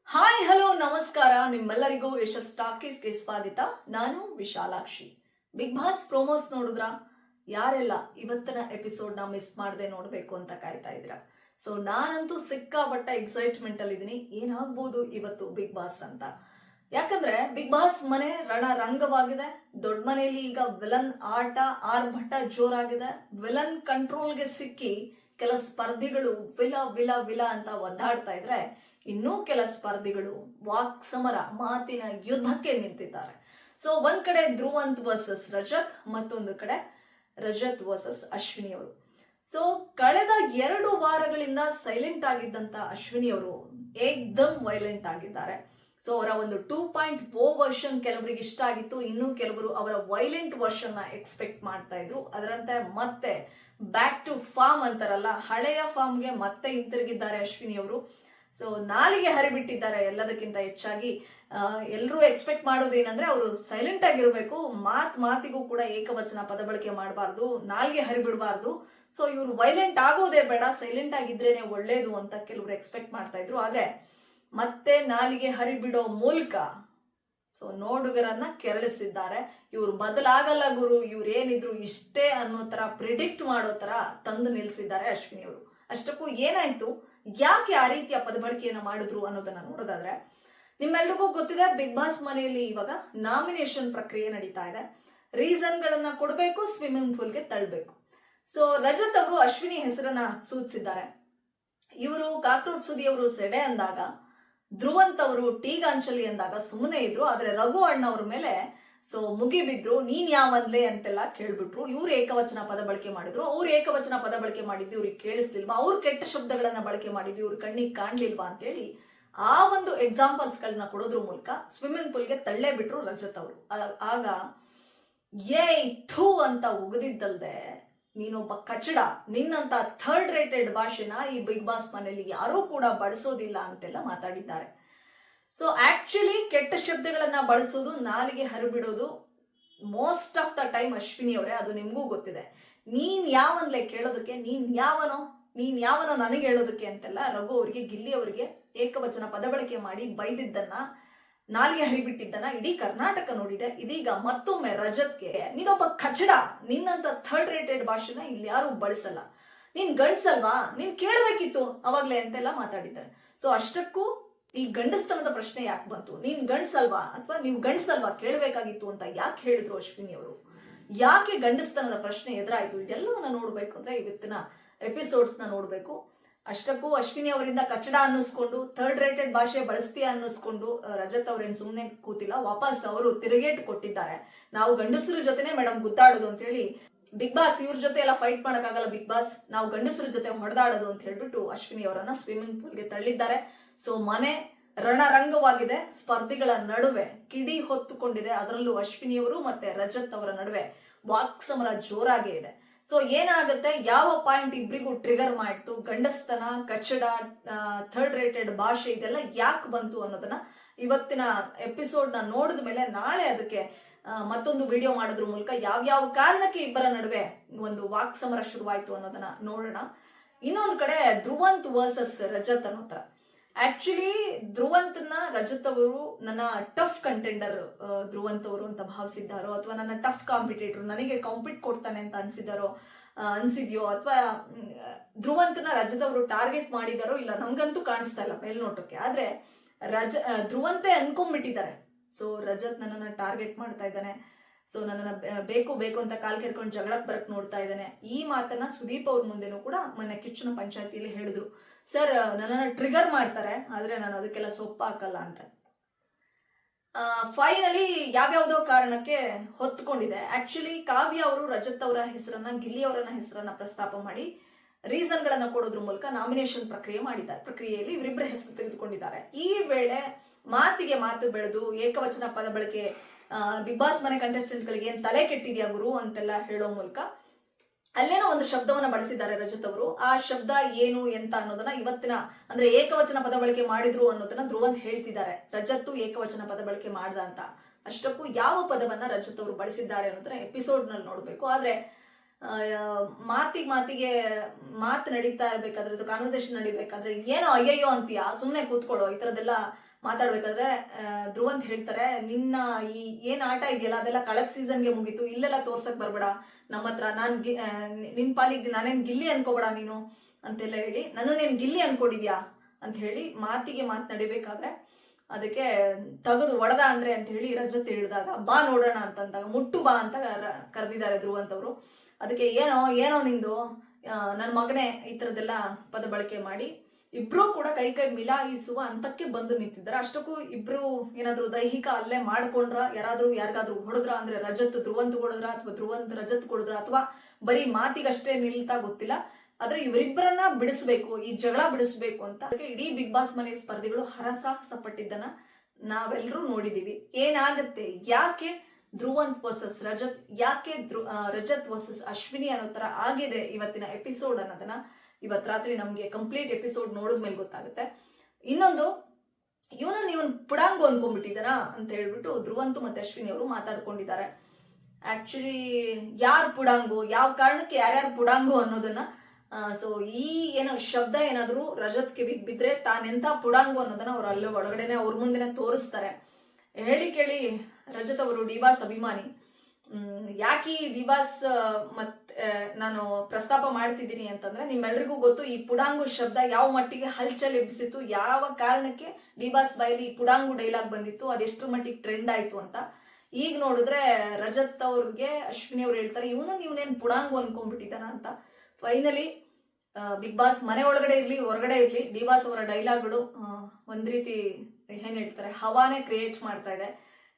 Hi hello ನಮಸ್ಕಾರ. ನಿಮ್ಮೆಲ್ಲರಿಗೂ ಯಶಸ್ ಟಾಕೀಸ್ಗೆ ಸ್ವಾಗತ. ನಾನು ವಿಶಾಲಾಕ್ಷಿ. ಬಿಗ್ ಬಾಸ್ ಪ್ರೋಮೋಸ್ ನೋಡಿದ್ರ? ಯಾರೆಲ್ಲ ಇವತ್ತಿನ ಎಪಿಸೋಡ್ ನ ಮಿಸ್ ಮಾಡದೆ ನೋಡ್ಬೇಕು ಅಂತ ಕಾಯ್ತಾ ಇದ್ರ? ಸೊ ನಾನಂತೂ ಸಿಕ್ಕಾಪಟ್ಟ ಎಕ್ಸೈಟ್ಮೆಂಟ್ ಅಲ್ಲಿ ಇದೀನಿ. ಏನಾಗ್ಬೋದು ಇವತ್ತು ಬಿಗ್ ಬಾಸ್ ಅಂತ. ಯಾಕಂದ್ರೆ ಬಿಗ್ ಬಾಸ್ ಮನೆ ರಣರಂಗವಾಗಿದೆ. ದೊಡ್ಡ ಮನೆಯಲ್ಲಿ ಈಗ ವಿಲನ್ ಆಟ ಆರ್ಭಟ ಜೋರಾಗಿದೆ. ವಿಲನ್ ಕಂಟ್ರೋಲ್ಗೆ ಸಿಕ್ಕಿ ಕೆಲ ಸ್ಪರ್ಧಿಗಳು ವಿಲ ವಿಲ ವಿಲ ಅಂತ ಒದ್ದಾಡ್ತಾ ಇದ್ರೆ, ಇನ್ನೂ ಕೆಲ ಸ್ಪರ್ಧಿಗಳು ವಾಕ್ ಸಮರ ಮಾತಿನ ಯುದ್ಧಕ್ಕೆ ನಿಂತಿದ್ದಾರೆ. ಸೊ ಒಂದ್ ಕಡೆ ಧ್ರುವಂತ್ ವರ್ಸಸ್ ರಜತ್, ಮತ್ತೊಂದು ಕಡೆ ರಜತ್ ವರ್ಸಸ್ ಅಶ್ವಿನಿ ಅವರು. ಸೊ ಕಳೆದ 2 ವಾರಗಳಿಂದ ಸೈಲೆಂಟ್ ಆಗಿದ್ದಂತ ಅಶ್ವಿನಿ ಅವರು ಏಕ್ದಮ್ ವೈಲೆಂಟ್ ಆಗಿದ್ದಾರೆ. ಸೊ ಅವರ ಒಂದು 2.0 ವರ್ಷನ್ ಕೆಲವರಿಗೆ ಇಷ್ಟ ಆಗಿತ್ತು, ಇನ್ನು ಕೆಲವರು ಅವರ ವೈಲೆಂಟ್ ವರ್ಷನ್ ನ ಎಕ್ಸ್ಪೆಕ್ಟ್ ಮಾಡ್ತಾ ಇದ್ರು. ಅದರಂತೆ ಮತ್ತೆ ಬ್ಯಾಕ್ ಟು ಫಾರ್ಮ್ ಅಂತಾರಲ್ಲ, ಹಳೆಯ ಫಾರ್ಮ್ಗೆ ಮತ್ತೆ ಹಿಂತಿರುಗಿದ್ದಾರೆ ಅಶ್ವಿನಿ ಅವರು. ಸೊ ನಾಲಿಗೆ ಹರಿಬಿಟ್ಟಿದ್ದಾರೆ. ಎಲ್ಲದಕ್ಕಿಂತ ಹೆಚ್ಚಾಗಿ ಎಲ್ಲರೂ ಎಕ್ಸ್ಪೆಕ್ಟ್ ಮಾಡೋದೇನಂದ್ರೆ ಅವರು ಸೈಲೆಂಟ್ ಆಗಿರ್ಬೇಕು, ಮಾತಿಗೂ ಕೂಡ ಏಕವಚನ ಪದ ಬಳಕೆ ಮಾಡಬಾರ್ದು, ನಾಲಿಗೆ ಹರಿಬಿಡಬಾರ್ದು. ಸೊ ಇವರು ವೈಲೆಂಟ್ ಆಗೋದೇ ಬೇಡ, ಸೈಲೆಂಟ್ ಆಗಿದ್ರೇನೆ ಒಳ್ಳೇದು ಅಂತ ಕೆಲವರು ಎಕ್ಸ್ಪೆಕ್ಟ್ ಮಾಡ್ತಾ ಇದ್ರು. ಆದ್ರೆ ಮತ್ತೆ ನಾಲಿಗೆ ಹರಿಬಿಡೋ ಮೂಲಕ ಸೊ ನೋಡುಗರನ್ನ ಕೆರಳಿಸಿದ್ದಾರೆ. ಇವ್ರು ಬದಲಾಗಲ್ಲ ಗುರು, ಇವ್ರು ಏನಿದ್ರು ಇಷ್ಟೇ ಅನ್ನೋ ತರ ಪ್ರಿಡಿಕ್ಟ್ ಮಾಡೋ ತರ ತಂದು ನಿಲ್ಸಿದ್ದಾರೆ ಅಶ್ವಿನಿ ಅವರು. ಅಷ್ಟಕ್ಕೂ ಏನಾಯ್ತು, ಯಾಕೆ ಆ ರೀತಿಯ ಪದಬಳಕೆಯನ್ನ ಮಾಡಿದ್ರು ಅನ್ನೋದನ್ನ ನೋಡೋದಾದ್ರೆ, ನಿಮ್ಮೆಲ್ರಿಗೂ ಗೊತ್ತಿದೆ ಬಿಗ್ ಬಾಸ್ ಮನೆಯಲ್ಲಿ ಇವಾಗ ನಾಮಿನೇಷನ್ ಪ್ರಕ್ರಿಯೆ ನಡೀತಾ ಇದೆ. ರೀಸನ್ ಗಳನ್ನ ಕೊಡಬೇಕು, ಸ್ವಿಮ್ಮಿಂಗ್ ಪೂಲ್ಗೆ ತಳ್ಳಬೇಕು. ಸೊ ರಜತ್ ಅವರು ಅಶ್ವಿನಿ ಹೆಸರನ್ನ ಸೂಚಿಸಿದ್ದಾರೆ. ಇವರು ಕಾಕ್ರೋಚ್ ಸುದಿ ಅವರು ಸೆಡೆ ಅಂದಾಗ, ಧ್ರುವಂತ್ ಅವರು ಟೀಗಾಂಚಲಿ ಅಂದಾಗ ಸುಮ್ಮನೆ ಇದ್ರು. ಆದ್ರೆ ರಘು ಅಣ್ಣ ಅವ್ರ ಮೇಲೆ ಸೊ ಮುಗಿಬಿದ್ರು, ನೀನ್ ಯಾವಂದ್ಲೆ ಅಂತೆಲ್ಲ ಕೇಳ್ಬಿಟ್ರು. ಇವ್ರು ಏಕವಚನ ಪದ ಬಳಕೆ ಮಾಡಿದ್ರು. ಅವ್ರು ಏಕವಚನ ಪದ ಬಳಕೆ ಮಾಡಿದ್ದು ಇವ್ರಿಗೆ ಕೇಳಿಸ್ಲಿಲ್ವಾ, ಅವ್ರು ಕೆಟ್ಟ ಶಬ್ದಗಳನ್ನ ಬಳಕೆ ಮಾಡಿದ್ದು ಇವ್ರ ಕಣ್ಣಿಗೆ ಕಾಣ್ಲಿಲ್ವಾ ಅಂತೇಳಿ ಆ ಒಂದು ಎಕ್ಸಾಂಪಲ್ಸ್ ಗಳನ್ನ ಕೊಡೋದ್ರ ಮೂಲಕ ಸ್ವಿಮ್ಮಿಂಗ್ ಪೂಲ್ಗೆ ತಳ್ಳೇ ಬಿಟ್ರು ರಜತ್ ಅವರು. ಆಗ ಥೂ ಅಂತ ಉಗಿದಿದ್ದಲ್ದೆ, ನೀನೊಬ್ಬ ಕಚಡ, ನಿನ್ನಂತ ಥರ್ಡ್ ರೇಟೆಡ್ ಭಾಷೆನ ಈ ಬಿಗ್ ಬಾಸ್ ಮನೆಯಲ್ಲಿ ಯಾರೂ ಕೂಡ ಬಳಸೋದಿಲ್ಲ ಅಂತೆಲ್ಲ ಮಾತಾಡಿದ್ದಾರೆ. ಸೊ ಆಕ್ಚುಲಿ ಕೆಟ್ಟ ಶಬ್ದಗಳನ್ನ ಬಳಸೋದು, ನಾಲಿಗೆ ಹರಿಬಿಡೋದು most of the time Ashwini ಅವರೇ. ಅದು ನಿಮ್ಗೂ ಗೊತ್ತಿದೆ. ನೀನ್ ಯಾವನ್ಲೆ ಕೇಳೋದಕ್ಕೆ, ನೀನ್ ಯಾವನೋ ನನಗೆ ಹೇಳೋದಕ್ಕೆ ಅಂತೆಲ್ಲ ರಘು ಅವರಿಗೆ, ಗಿಲ್ಲಿ ಅವರಿಗೆ ಏಕವಚನ ಪದ ಬಳಕೆ ಮಾಡಿ ಬೈದಿದ್ದನ್ನ, ನಾಲಿಗೆ ಹರಿಬಿಟ್ಟಿದ್ದನ್ನ ಇಡೀ ಕರ್ನಾಟಕ ನೋಡಿದೆ. ಇದೀಗ ಮತ್ತೊಮ್ಮೆ ರಜತ್ಗೆ, ನೀನೊಬ್ಬ ಕಚಡ, ನಿನ್ನಂತ ಥರ್ಡ್ ರೇಟೆಡ್ ಭಾಷೆನ ಇಲ್ಲಿ ಯಾರು ಬಳಸಲ್ಲ, ನೀನ್ ಗಂಡ್ಸಲ್ವಾ, ನೀನ್ ಕೇಳಬೇಕಿತ್ತು ಅವಾಗ್ಲೇ ಅಂತೆಲ್ಲ ಮಾತಾಡಿದ್ದಾರೆ. ಸೊ ಅಷ್ಟಕ್ಕೂ ಈ ಗಂಡಸ್ತನದ ಪ್ರಶ್ನೆ ಯಾಕೆ ಬಂತು, ನೀನ್ ಗಂಡ್ಸಲ್ವಾ ಅಥವಾ ನೀವು ಗಂಡ್ಸಲ್ವಾ ಕೇಳಬೇಕಾಗಿತ್ತು ಅಂತ ಯಾಕೆ ಹೇಳಿದ್ರು ಅಶ್ವಿನಿ ಅವರು, ಯಾಕೆ ಗಂಡಸ್ತನದ ಪ್ರಶ್ನೆ ಎದುರಾಯ್ತು, ಇದೆಲ್ಲವನ್ನ ನೋಡ್ಬೇಕು ಅಂದ್ರೆ ಇವತ್ತಿನ ಎಪಿಸೋಡ್ಸ್ ನ ನೋಡ್ಬೇಕು. ಅಷ್ಟಕ್ಕೂ ಅಶ್ವಿನಿ ಅವರಿಂದ ಕಚಡ ಅನ್ನಿಸ್ಕೊಂಡು, ಥರ್ಡ್ ರೇಟೆಡ್ ಭಾಷೆ ಬಳಸ್ತೀಯ ಅನ್ನಿಸ್ಕೊಂಡು ರಜತ್ ಅವ್ರೇನ್ ಸುಮ್ನೆ ಕೂತಿಲ್ಲ, ವಾಪಸ್ ಅವರು ತಿರುಗೇಟು ಕೊಟ್ಟಿದ್ದಾರೆ. ನಾವು ಗಂಡಸರ ಜೊತೆನೆ ಮೇಡಮ್ ಗುದ್ದಾಡೋದು ಅಂತ ಹೇಳಿ, ಬಿಗ್ ಬಾಸ್ ಇವ್ರ ಜೊತೆ ಎಲ್ಲ ಫೈಟ್ ಮಾಡಕ್ಕಾಗಲ್ಲ, ಬಿಗ್ ಬಾಸ್ ನಾವು ಗಂಡಸರ ಜೊತೆ ಹೊಡೆದಾಡೋದು ಅಂತ ಹೇಳ್ಬಿಟ್ಟು ಅಶ್ವಿನಿ ಅವರನ್ನ ಸ್ವಿಮ್ಮಿಂಗ್ ಪೂಲ್ಗೆ ತಳ್ಳಿದ್ದಾರೆ. ಸೊ ಮನೆ ರಣರಂಗವಾಗಿದೆ. ಸ್ಪರ್ಧಿಗಳ ನಡುವೆ ಕಿಡಿ ಹೊತ್ತುಕೊಂಡಿದೆ. ಅದರಲ್ಲೂ ಅಶ್ವಿನಿಯವರು ಮತ್ತೆ ರಜತ್ ಅವರ ನಡುವೆ ವಾಕ್ಸಮರ ಜೋರಾಗೇ ಇದೆ. ಸೊ ಏನಾಗುತ್ತೆ, ಯಾವ ಪಾಯಿಂಟ್ ಇಬ್ರಿಗೂ ಟ್ರಿಗರ್ ಮಾಡ್ತು, ಗಂಡಸ್ತನ, ಕಚಡ, ಥರ್ಡ್ ರೇಟೆಡ್ ಭಾಷೆ ಇದೆಲ್ಲ ಯಾಕೆ ಬಂತು ಅನ್ನೋದನ್ನ ಇವತ್ತಿನ ಎಪಿಸೋಡ್ ನ ನೋಡಿದ ಮೇಲೆ ನಾಳೆ ಅದಕ್ಕೆ ಮತ್ತೊಂದು ವಿಡಿಯೋ ಮಾಡೋದ್ರ ಮೂಲಕ ಯಾವ್ಯಾವ ಕಾರಣಕ್ಕೆ ಇಬ್ಬರ ನಡುವೆ ಒಂದು ವಾಕ್ಸಮರ ಶುರುವಾಯ್ತು ಅನ್ನೋದನ್ನ ನೋಡೋಣ. ಇನ್ನೊಂದು ಕಡೆ ಧ್ರುವಂತ್ ವರ್ಸಸ್ ರಜತ್ ಅನ್ನೋ ತರ. ಆಕ್ಚುಲಿ ಧ್ರುವಂತ್ನ ರಜತ್ ಅವರು ನನ್ನ ಟಫ್ ಕಂಟೆಂಡರ್ ಧ್ರುವಂತ್ ಅವರು ಅಂತ ಭಾವಿಸಿದ್ದಾರೋ, ಅಥವಾ ನನ್ನ ಟಫ್ ಕಾಂಪಿಟೇಟರ್, ನನಗೆ ಕಾಂಪಿಟ್ ಕೊಡ್ತಾನೆ ಅಂತ ಅನ್ಸಿದ್ಯೋ, ಅಥವಾ ಧ್ರುವಂತ್ನ ರಜತ್ ಅವರು ಟಾರ್ಗೆಟ್ ಮಾಡಿದಾರೋ ಇಲ್ಲ, ನಮ್ಗಂತೂ ಕಾಣಿಸ್ತಾ ಇಲ್ಲ ಮೇಲ್ನೋಟಕ್ಕೆ. ಆದ್ರೆ ಧ್ರುವಂತೆ ಅನ್ಕೊಂಡ್ಬಿಟ್ಟಿದ್ದಾರೆ. ಸೊ ರಜತ್ ನನ್ನನ್ನ ಟಾರ್ಗೆಟ್ ಮಾಡ್ತಾ ಇದ್ದಾನೆ, ಸೊ ನನ್ನನ್ನ ಬೇಕು ಅಂತ ಕಾಲ್ ಕೆರ್ಕೊಂಡು ಜಗಳಕ್ಕೆ ಬರಕ್ ನೋಡ್ತಾ ಇದ್ದಾನೆ. ಈ ಮಾತನ್ನ ಸುದೀಪ್ ಅವ್ರ ಮುಂದೆನೂ ಕೂಡ ಮೊನ್ನೆ ಕಿಚ್ಚನ ಪಂಚಾಯತಿಯಲ್ಲಿ ಹೇಳಿದ್ರು, ಸರ್ ನನ್ನನ್ನ ಟ್ರಿಗರ್ ಮಾಡ್ತಾರೆ ಆದ್ರೆ ನಾನು ಅದಕ್ಕೆಲ್ಲ ಸೊಪ್ಪು ಹಾಕಲ್ಲ ಅಂತ. ಫೈನಲಿ ಯಾವ್ಯಾವುದೋ ಕಾರಣಕ್ಕೆ ಹೊತ್ಕೊಂಡಿದೆ. ಆಕ್ಚುಲಿ ಕಾವ್ಯ ಅವರು ರಜತ್ ಅವರ ಹೆಸರನ್ನ, ಗಿಲ್ಲಿ ಅವರನ್ನ ಹೆಸರನ್ನ ಪ್ರಸ್ತಾಪ ಮಾಡಿ ರೀಸನ್ ಗಳನ್ನ ಕೊಡೋದ್ರ ಮೂಲಕ ನಾಮಿನೇಷನ್ ಪ್ರಕ್ರಿಯೆಯಲ್ಲಿ ಇವರಿಬ್ಬರ ಹೆಸರು ತೆಗೆದುಕೊಂಡಿದ್ದಾರೆ. ಈ ವೇಳೆ ಮಾತಿಗೆ ಮಾತು ಬೆಳೆದು ಏಕವಚನ ಪದ ಬಳಕೆ, ಬಿಗ್ ಬಾಸ್ ಮನೆ ಕಂಟೆಸ್ಟೆಂಟ್ ಗಳಿಗೆ ಏನ್ ತಲೆ ಕೆಟ್ಟಿದ್ಯಾ ಗುರು ಅಂತೆಲ್ಲ ಹೇಳೋ ಮೂಲಕ ಅಲ್ಲೇನೋ ಒಂದು ಶಬ್ದವನ್ನ ಬಳಸಿದ್ದಾರೆ ರಜತ್ ಅವರು. ಆ ಶಬ್ದ ಏನು ಎಂತ ಅನ್ನೋದನ್ನ ಇವತ್ತಿನ, ಅಂದ್ರೆ ಏಕವಚನ ಪದ ಬಳಕೆ ಮಾಡಿದ್ರು ಅನ್ನೋದನ್ನ ಧ್ರುವಂತ್ ಹೇಳ್ತಿದ್ದಾರೆ. ರಜತ್ ಏಕವಚನ ಪದ ಬಳಕೆ ಮಾಡ್ದ ಅಂತ. ಅಷ್ಟಕ್ಕೂ ಯಾವ ಪದವನ್ನ ರಜತ್ ಅವರು ಬಳಸಿದ್ದಾರೆ ಅನ್ನೋದನ್ನ ಎಪಿಸೋಡ್ ನಲ್ಲಿ ನೋಡ್ಬೇಕು. ಆದ್ರೆ ಮಾತಿಗೆ ಮಾತು ನಡೀತಾ ಇರ್ಬೇಕಾದ್ರೆ, ಕಾನ್ವರ್ಸೇಷನ್ ನಡಿಬೇಕಾದ್ರೆ ಏನೋ ಅಯ್ಯಯ್ಯೋ ಅಂತೀಯಾ, ಸುಮ್ನೆ ಕೂತ್ಕೊಳ್ಳೋ, ಈ ತರದೆಲ್ಲ ಮಾತಾಡ್ಬೇಕಾದ್ರೆ ಧ್ರುವಂತ್ ಹೇಳ್ತಾರೆ, ನಿನ್ನ ಈ ಏನ್ ಆಟ ಇದೆಯಲ್ಲ ಅದೆಲ್ಲ ಕಳೆದ ಸೀಸನ್ಗೆ ಮುಗೀತು, ಇಲ್ಲೆಲ್ಲ ತೋರ್ಸಕ್ ಬರ್ಬೇಡ ನಮ್ಮ ಹತ್ರ, ನಿನ್ ಪಾಲಿಗೆ ನಾನೇನ್ ಗಿಲ್ಲಿ ಅನ್ಕೋಬೇಡ ನೀನು ಅಂತೆಲ್ಲ ಹೇಳಿ, ನನ್ನನ್ನೇನ್ ಗಿಲ್ಲಿ ಅನ್ಕೊಂಡಿದ್ಯಾ ಅಂತ ಹೇಳಿ ಮಾತಿಗೆ ನಡಿಬೇಕಾದ್ರೆ ಅದಕ್ಕೆ ತೆಗೆದು ಒಡೆದ ಅಂದ್ರೆ ಅಂತ ಹೇಳಿ ರಜತ್ ಹೇಳಿದಾಗ, ಬಾ ನೋಡೋಣ ಅಂತಂದಾಗ ಮುಟ್ಟು ಬಾ ಅಂತ ಕರೆದಿದ್ದಾರೆ ಧ್ರುವಂತ್ ಅವರು. ಅದಕ್ಕೆ ಏನೋ ನಿಂದು ನನ್ನ ಮಗನೇ ಈ ತರದೆಲ್ಲ ಪದ ಬಳಕೆ ಮಾಡಿ ಇಬ್ರು ಕೂಡ ಕೈ ಮಿಲಾಯಿಸುವ ಹಂತಕ್ಕೆ ಬಂದು ನಿಂತಿದ್ದಾರೆ. ಅಷ್ಟಕ್ಕೂ ಇಬ್ರು ಏನಾದ್ರು ದೈಹಿಕ ಅಲ್ಲೇ ಮಾಡ್ಕೊಂಡ್ರ, ಯಾರಿಗಾದ್ರೂ ಹೊಡೆದ್ರ ಅಂದ್ರೆ ರಜತ್ ಧ್ರುವಂತ್ ಹೊಡೆದ್ರ ಅಥವಾ ಧ್ರುವಂತ್ ರಜತ್ ಕೊಡಿದ್ರ ಅಥವಾ ಬರೀ ಮಾತಿಗಷ್ಟೇ ನಿಲ್ತಾ ಗೊತ್ತಿಲ್ಲ. ಆದ್ರೆ ಇವರಿಬ್ಬರನ್ನ ಬಿಡಿಸ್ಬೇಕು, ಈ ಜಗಳ ಬಿಡಿಸ್ಬೇಕು ಅಂತ ಇಡೀ ಬಿಗ್ ಬಾಸ್ ಮನೆ ಸ್ಪರ್ಧಿಗಳು ಹರಸಾಹಸ ಪಟ್ಟಿದ್ದನ್ನ ನಾವೆಲ್ಲರೂ ನೋಡಿದೀವಿ. ಏನಾಗತ್ತೆ, ಯಾಕೆ ಧ್ರುವಂತ್ ವರ್ಸಸ್ ರಜತ್, ಯಾಕೆ ರಜತ್ ವರ್ಸಸ್ ಅಶ್ವಿನಿ ಅನ್ನೋ ತರ ಆಗಿದೆ ಇವತ್ತಿನ ಎಪಿಸೋಡ್ ಅನ್ನೋದನ್ನ ಇವತ್ ರಾತ್ರಿ ನಮ್ಗೆ ಕಂಪ್ಲೀಟ್ ಎಪಿಸೋಡ್ ನೋಡಿದ್ಮೇಲೆ ಗೊತ್ತಾಗುತ್ತೆ. ಇನ್ನೊಂದು, ಇವನು ಪುಡಾಂಗು ಅನ್ಕೊಂಡ್ಬಿಟ್ಟಿದಾರ ಅಂತ ಹೇಳ್ಬಿಟ್ಟು ಧ್ರುವಂತ್ ಮತ್ತೆ ಅಶ್ವಿನಿ ಅವರು ಮಾತಾಡ್ಕೊಂಡಿದ್ದಾರೆ. ಆಕ್ಚುಲಿ ಯಾರು ಪುಡಾಂಗು, ಯಾವ ಕಾರಣಕ್ಕೆ ಯಾರ್ಯಾರು ಪುಡಾಂಗು ಅನ್ನೋದನ್ನ ಸೊ ಈ ಏನೋ ಶಬ್ದ ಏನಾದ್ರು ರಜತ್ ಕಿವಿಗ್ ಬಿದ್ರೆ ತಾನೆಂತ ಪುಡಾಂಗು ಅನ್ನೋದನ್ನ ಅವ್ರು ಅಲ್ಲೇ ಒಳಗಡೆನೆ ಅವ್ರ ಮುಂದೆನೆ ತೋರಿಸ್ತಾರೆ. ಹೇಳಿ ಕೇಳಿ ರಜತ್ ಅವರು ಡಿಬಾಸ್ ಅಭಿಮಾನಿ. ಯಾಕೆ ಡಿಬಾಸ್ ನಾನು ಪ್ರಸ್ತಾಪ ಮಾಡ್ತಿದ್ದೀನಿ ಅಂತಂದ್ರೆ, ನಿಮ್ಮೆಲ್ರಿಗೂ ಗೊತ್ತು ಈ ಪುಡಾಂಗು ಶಬ್ದ ಯಾವ ಮಟ್ಟಿಗೆ ಹಲ್ಚಲ್ ಎಬ್ಬಿಸಿತ್ತು, ಯಾವ ಕಾರಣಕ್ಕೆ ಡಿಬಾಸ್ ಬಾಯಲ್ಲಿ ಪುಡಾಂಗು ಡೈಲಾಗ್ ಬಂದಿತ್ತು, ಅದೆಷ್ಟು ಮಟ್ಟಿಗೆ ಟ್ರೆಂಡ್ ಆಯ್ತು ಅಂತ. ಈಗ ನೋಡಿದ್ರೆ ರಜತ್ ಅವ್ರಿಗೆ ಅಶ್ವಿನಿ ಅವ್ರು ಹೇಳ್ತಾರೆ, ಇವನೇನ್ ಪುಡಾಂಗು ಅನ್ಕೊಂಡ್ಬಿಟ್ಟಿದ್ದಾನ ಅಂತ. ಫೈನಲಿ ಬಿಗ್ ಬಾಸ್ ಮನೆ ಒಳಗಡೆ ಇರ್ಲಿ ಹೊರಗಡೆ ಇರ್ಲಿ, ಡಿಬಾಸ್ ಅವರ ಡೈಲಾಗ್ಗಳು ಒಂದ್ ರೀತಿ ಏನ್ ಹೇಳ್ತಾರೆ, ಹವಾನೇ ಕ್ರಿಯೇಟ್ ಮಾಡ್ತಾ ಇದೆ.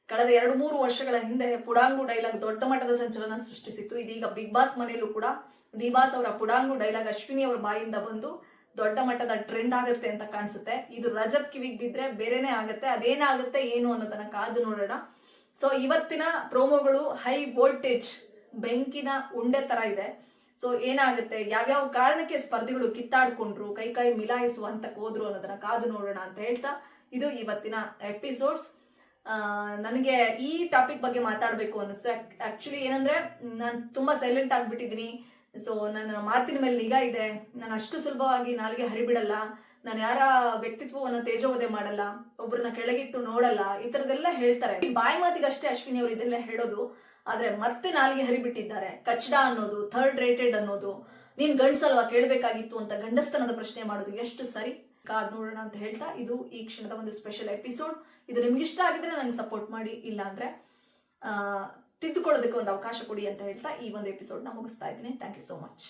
ಕಳೆದ 2-3 ವರ್ಷಗಳ ಹಿಂದೆ ಪುಡಾಂಗು ಡೈಲಾಗ್ ದೊಡ್ಡ ಮಟ್ಟದ ಸಂಚಲನ ಸೃಷ್ಟಿಸಿತ್ತು. ಇದೀಗ ಬಿಗ್ ಬಾಸ್ ಮನೆಯಲ್ಲೂ ಕೂಡ ಡಿಬಾಸ್ ಅವರ ಪುಡಾಂಗು ಡೈಲಾಗ್ ಅಶ್ವಿನಿ ಅವರ ಬಾಯಿಂದ ಬಂದು ದೊಡ್ಡ ಮಟ್ಟದ ಟ್ರೆಂಡ್ ಆಗುತ್ತೆ ಅಂತ ಕಾಣಿಸುತ್ತೆ. ಇದು ರಜತ್ ಕಿವಿಗ್ ಬಿದ್ರೆ ಬೇರೆನೆ ಆಗುತ್ತೆ. ಅದೇನಾಗುತ್ತೆ ಏನು ಅನ್ನೋದನ್ನ ಕಾದು ನೋಡೋಣ. ಸೊ ಇವತ್ತಿನ ಪ್ರೋಮೋಗಳು ಹೈ ವೋಲ್ಟೇಜ್ ಬೆಂಕಿನ ಉಂಡೆ ತರ ಇದೆ. ಸೊ ಏನಾಗುತ್ತೆ, ಯಾವ್ಯಾವ ಕಾರಣಕ್ಕೆ ಸ್ಪರ್ಧಿಗಳು ಕಿತ್ತಾಡ್ಕೊಂಡ್ರು, ಕೈ ಮಿಲಾಯಿಸುವ ಹಂತಕ್ಕೆ ಹೋದ್ರು ಅನ್ನೋದನ್ನ ಕಾದು ನೋಡೋಣ ಅಂತ ಹೇಳ್ತಾ ಇದು ಇವತ್ತಿನ ಎಪಿಸೋಡ್ಸ್. ನನಗೆ ಈ ಟಾಪಿಕ್ ಬಗ್ಗೆ ಮಾತಾಡಬೇಕು ಅನ್ನಿಸ್ತು. ಆಕ್ಚುಲಿ ಏನಂದ್ರೆ, ನಾನು ತುಂಬಾ ಸೈಲೆಂಟ್ ಆಗ್ಬಿಟ್ಟಿದ್ದೀನಿ. ಸೊ ನನ್ನ ಮಾತಿನ ಮೇಲೆ ನಿಗಾ ಇದೆ. ನಾನು ಅಷ್ಟು ಸುಲಭವಾಗಿ ನಾಲ್ಗೆ ಹರಿಬಿಡಲ್ಲ. ನಾನು ಯಾರ ವ್ಯಕ್ತಿತ್ವವನ್ನು ತೇಜೋವಧೆ ಮಾಡಲ್ಲ, ಒಬ್ಬರನ್ನ ಕೆಳಗಿಟ್ಟು ನೋಡಲ್ಲ, ಈ ತರದೆಲ್ಲ ಹೇಳ್ತಾರೆ. ಬಾಯಿ ಮಾತಿಗಷ್ಟೇ ಅಶ್ವಿನಿ ಅವರು ಇದೆಲ್ಲ ಹೇಳೋದು, ಆದ್ರೆ ಮತ್ತೆ ನಾಲ್ಗೆ ಹರಿಬಿಟ್ಟಿದ್ದಾರೆ. ಕಚ್ಚಡ ಅನ್ನೋದು, ಥರ್ಡ್ ರೇಟೆಡ್ ಅನ್ನೋದು, ನೀನ್ ಗಂಡ್ಸಲ್ವಾ ಕೇಳಬೇಕಾಗಿತ್ತು ಅಂತ ಗಂಡಸ್ತನದ ಪ್ರಶ್ನೆ ಮಾಡೋದು ಎಷ್ಟು ಸರಿ, ಕಾದ್ ನೋಡೋಣ ಅಂತ ಹೇಳ್ತಾ ಇದು ಈ ಕ್ಷಣದ ಒಂದು ಸ್ಪೆಷಲ್ ಎಪಿಸೋಡ್. ಇದು ನಿಮ್ಗೆ ಇಷ್ಟ ಆಗಿದ್ರೆ ನಂಗೆ ಸಪೋರ್ಟ್ ಮಾಡಿ, ಇಲ್ಲ ಅಂದ್ರೆ ತಿದ್ದುಕೊಳ್ಳೋದಕ್ಕೆ ಒಂದು ಅವಕಾಶ ಕೊಡಿ ಅಂತ ಹೇಳ್ತಾ ಈ ಒಂದು ಎಪಿಸೋಡ್ ನ ಮುಗಿಸ್ತಾ ಇದ್ದೀನಿ. Thank you so much.